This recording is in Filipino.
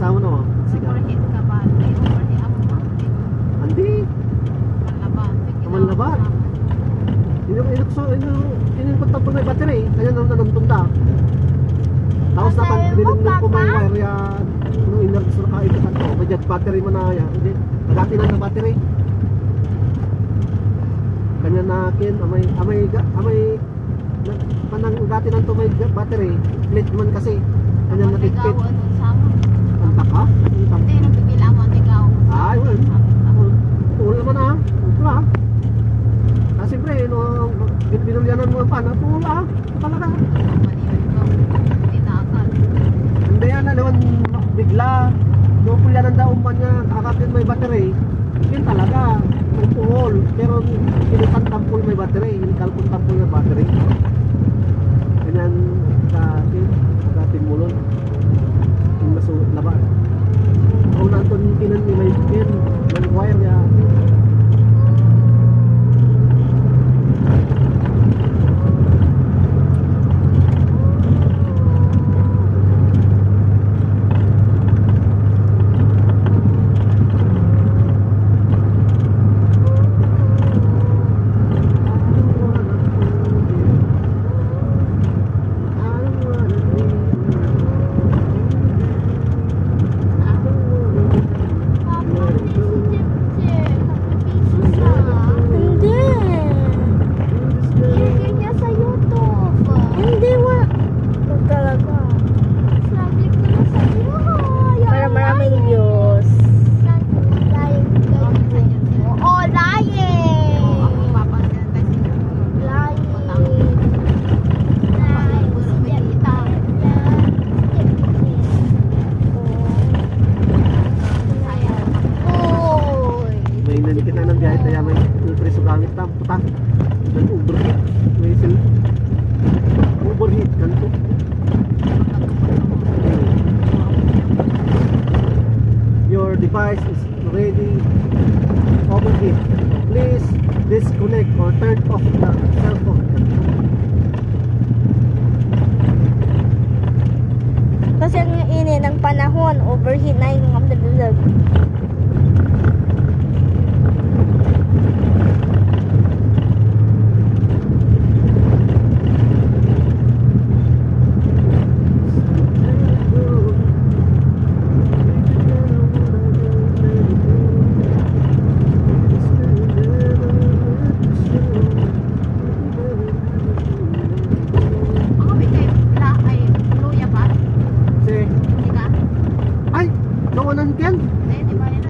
sama na mo. Sigaw. Overheat ka ba? May overheat ako ba? Hindi. Manlabat. Inipot may battery. Kaya nang nanumtunda. Tapos naman, dinignan ko may wire yan. Nung inerts na kahit ito. May jet battery mo na yan. Hindi. Nagati na ng battery. Kanya na akin. Amay panang gati ng tumay battery. Plate man kasi. Kanya natipit. Ang taka? Hindi, nabibila mo ang tigaw. Ay, wala. Tuol naman ah. Wala. Siyempre, binulyanan mo ang pana. Tuol ah. Talaga. Hindi yan, alawan bigla. Nupulyanan daw umpan niya. Kakakin may battery. Yun talaga. Ang tuol. Pero initan tampol may battery. Inikalpon tampol may battery. Ganyan katin mulon. Yung maso laba. Kung nandun kinan ni may wire niya. Overheat ganito. Your device is already overheat.